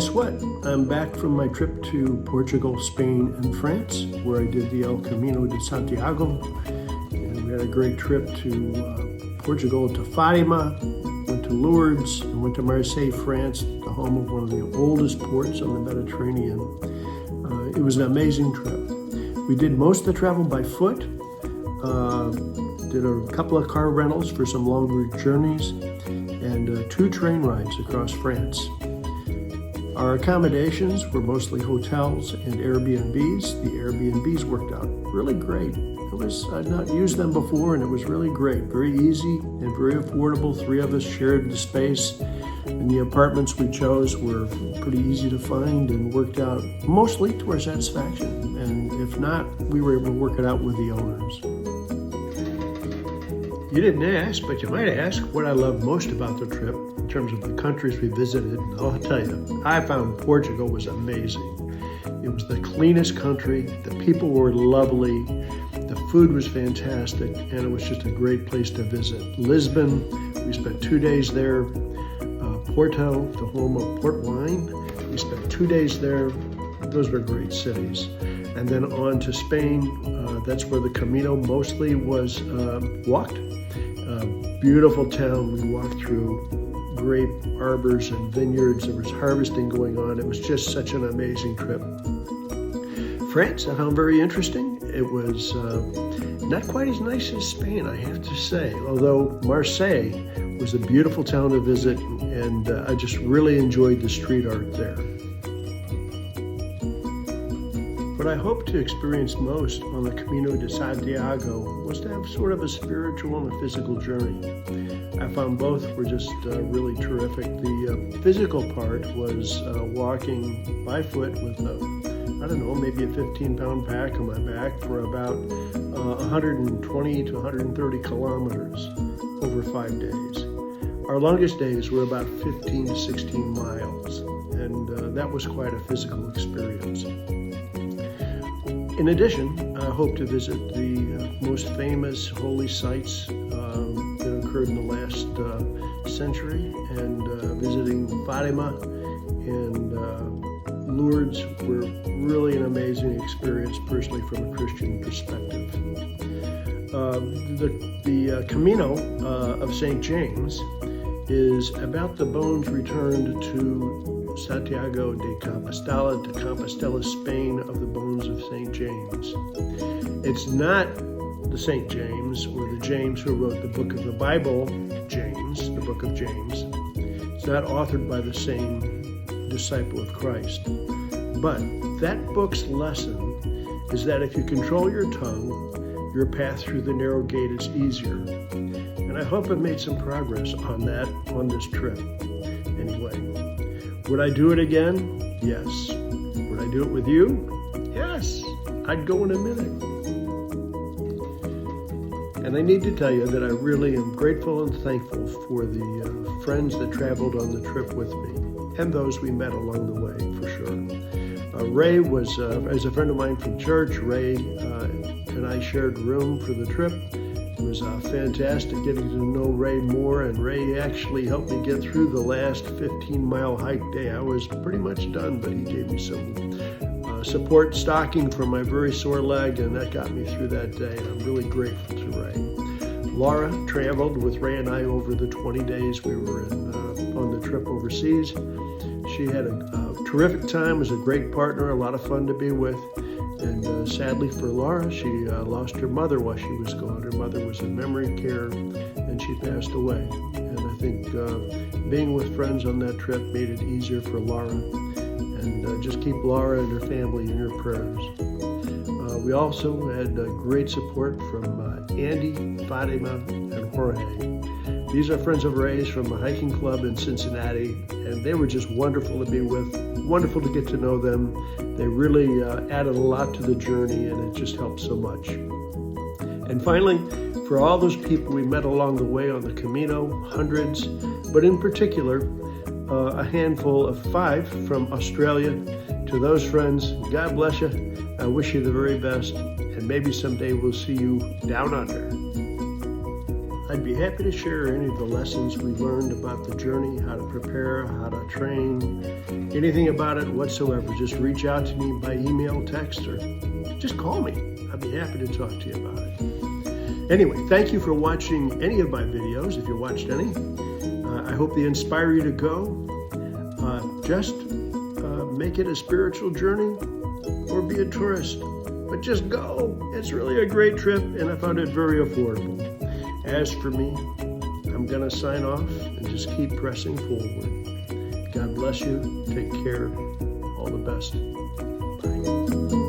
guess what? I'm back from my trip to Portugal, Spain, and France, where I did the El Camino de Santiago. And we had a great trip to Portugal, to Fatima, went to Lourdes, and went to Marseille, France, the home of one of the oldest ports on the Mediterranean. It was an amazing trip. We did most of the travel by foot, did a couple of car rentals for some longer journeys, and 2 train rides across France. Our accommodations were mostly hotels and Airbnbs. The Airbnbs worked out really great. I'd not used them before, and it was really great. Very easy and very affordable. 3 of us shared the space, and the apartments we chose were pretty easy to find and worked out mostly to our satisfaction. And if not, we were able to work it out with the owners. You didn't ask, but you might ask what I loved most about the trip in terms of the countries we visited. And I'll tell you, I found Portugal was amazing. It was the cleanest country, the people were lovely, the food was fantastic, and it was just a great place to visit. Lisbon, we spent 2 days there. Porto, the home of port wine, we spent 2 days there. Those were great cities. And then on to Spain, that's where the Camino mostly was walked. Beautiful town. We walked through grape arbors and vineyards. There was harvesting going on. It was just such an amazing trip. France, I found very interesting. It was not quite as nice as Spain, I have to say, although Marseille was a beautiful town to visit, and I just really enjoyed the street art there. What I hoped to experience most on the Camino de Santiago was to have sort of a spiritual and a physical journey. I found both were just really terrific. The physical part was walking by foot with maybe a 15-pound pack on my back for about 120 to 130 kilometers over 5 days. Our longest days were about 15 to 16 miles, and that was quite a physical experience. In addition, I hope to visit the most famous holy sites that occurred in the last century, and visiting Fatima and Lourdes were really an amazing experience, personally from a Christian perspective. The Camino of St. James is about the bones returned to Santiago de Compostela, Spain, of the bones of St. James. It's not the St. James, or the James who wrote the book of the Bible, James, the book of James. It's not authored by the same disciple of Christ. But that book's lesson is that if you control your tongue, your path through the narrow gate is easier. And I hope I've made some progress on that on this trip. Anyway, would I do it again? Yes. Would I do it with you? Yes. I'd go in a minute. And I need to tell you that I really am grateful and thankful for the friends that traveled on the trip with me, and those we met along the way, for sure. Ray is a friend of mine from church. Ray and I shared room for the trip. It was fantastic getting to know Ray more, and Ray actually helped me get through the last 15-mile hike day. I was pretty much done, but he gave me some support stocking for my very sore leg, and that got me through that day, and I'm really grateful to Ray. Laura traveled with Ray and I over the 20 days we were on the trip overseas. She had a terrific time, was a great partner, a lot of fun to be with. And sadly for Laura, she lost her mother while she was gone. Her mother was in memory care, and she passed away. And I think being with friends on that trip made it easier for Laura. And just keep Laura and her family in your prayers. We also had great support from Andy, Fatima, and Jorge. These are friends of Ray's from a hiking club in Cincinnati, and they were just wonderful to be with, wonderful to get to know them. They really added a lot to the journey, and it just helped so much. And finally, for all those people we met along the way on the Camino, hundreds, but in particular, a handful of 5 from Australia. To those friends, God bless you. I wish you the very best, and maybe someday we'll see you down under. I'd be happy to share any of the lessons we learned about the journey, how to prepare, how to train, anything about it whatsoever. Just reach out to me by email, text, or just call me. I'd be happy to talk to you about it. Anyway, thank you for watching any of my videos, if you watched any. I hope they inspire you to go. Just make it a spiritual journey or be a tourist, but just go. It's really a great trip, and I found it very affordable. As for me, I'm gonna sign off and just keep pressing forward. God bless you. Take care. All the best. Bye.